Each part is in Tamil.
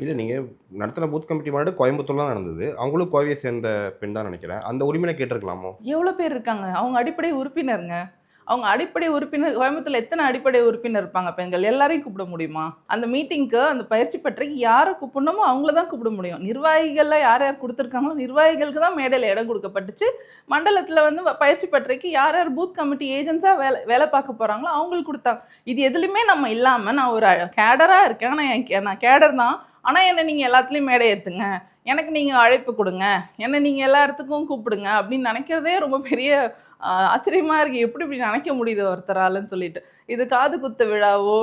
இல்ல நீங்க நடத்தின பூத் கமிட்டி மாநாடு கோயம்புத்தூர்ல தான் நடந்தது. அவங்களும் கோவையை சேர்ந்த பெண் தான் நெனைக்கிறேன். அந்த உரிமையில கேட்டிருக்கலாமோ? எவ்வளோ பேர் இருக்காங்க? அவங்க அடிப்படை உறுப்பினருங்க. அவங்க அடிப்படை உறுப்பினர் கோயம்புத்தூர்ல எத்தன அடிப்படை உறுப்பினர் இருப்பாங்க பெண்கள்? எல்லாரையும் கூப்பிட முடியுமா? அந்த மீட்டிங்க்கு, அந்த பயிற்சி பட்டறைக்கு யார கூப்பிடணுமோ அவங்கள தான் கூப்பிட முடியும். நிர்வாகிகள்ல யார் யார் குடுத்துருக்காங்களோ, நிர்வாகிகளுக்கு தான் மேடையில இடம் குடுக்கப்பட்டுச்சு. மண்டலத்தில வந்து பயிற்சி பட்டறைக்கு யார் யார் பூத் கமிட்டி ஏஜென்ட்ஸா வேலை பார்க்க போறாங்களோ அவங்களுக்கு குடுத்தாங்க. இது எதுலயுமே நம்ம இல்லாம, நான் ஒரு கேடரா இருக்கேன். ஆனா நான் கேடர் தான். ஆனா என்ன நீங்க எல்லாத்துலயும் மேடை ஏத்துங்க. எனக்கு நீங்க அழைப்பு குடுங்க. என்ன நீங்க எல்லா இடத்துக்கும் கூப்பிடுங்க அப்படின்னு நினைக்கிறதே ரொம்ப பெரிய ஆச்சரியமா இருக்கு. எப்படி இப்படி நினைக்க முடியுது ஒருத்தராலன்னு சொல்லிட்டு. இது காது குத்து விழாவோ,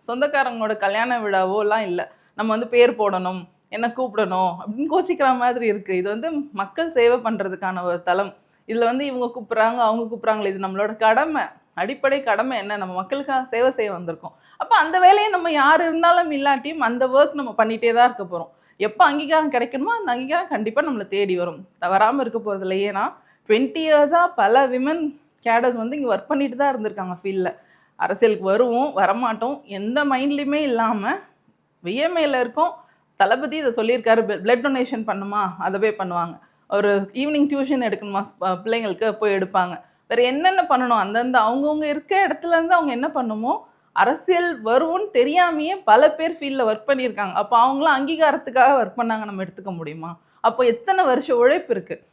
சொந்தக்காரங்களோட கல்யாண விழாவோலாம் இல்ல. நம்ம வந்து பேர் போடணும், என்ன கூப்பிடணும் அப்படின்னு கோச்சிக்கிற மாதிரி இருக்கு. இது வந்து மக்கள் சேவை பண்றதுக்கான ஒரு தளம். இதுல வந்து இவங்க கூப்பிடுறாங்க, அவங்க கூப்பிடுறாங்களே இது நம்மளோட கடமை. அடிப்படை கடமை என்ன? நம்ம மக்களுக்காக சேவை செய்ய வந்திருக்கோம். அப்ப அந்த வேலைய நம்ம யார் இருந்தாலும் இல்லாட்டியும் அந்த வொர்க் நம்ம பண்ணிட்டே தான் இருக்க போறோம். எப்ப அங்கீகாரம் கிடைக்கணுமோ, அந்த அங்கீகாரம் கண்டிப்பா நம்மள தேடி வரும். வராம இருக்க போறதில்ல. ஏன்னா 20 இயர்ஸா பல விமன் கேடர்ஸ் வந்து இங்க ஒர்க் பண்ணிட்டு தான் இருந்திருக்காங்க ஃபீல்ட்ல. அரசியலுக்கு வருவோம், வரமாட்டோம். எந்த மைண்ட்லயுமே இல்லாம விஎம்ஏல இருக்கோம். தளபதி இத சொல்லியிருக்காரு. பிளட் டொனேஷன் பண்ணுமா? அத போய் பண்ணுவாங்க. ஒரு ஈவினிங் டியூஷன் எடுக்கணுமா? பிள்ளைங்களுக்கு போய் எடுப்பாங்க. வேற என்னென்ன பண்ணணும்? அந்தந்த அவங்கவங்க இருக்க இடத்துல இருந்து அவங்க என்ன பண்ணுமோ, அரசியல் வரும்னு தெரியாமயே பல பேர் ஃபீல்ட்ல ஒர்க் பண்ணியிருக்காங்க. அப்ப அவங்கலாம் அங்கீகாரத்துக்காக ஒர்க் பண்ணாங்க நம்ம எடுத்துக்க முடியுமா? அப்போ எத்தன வருஷ உழைப்பு இருக்கு.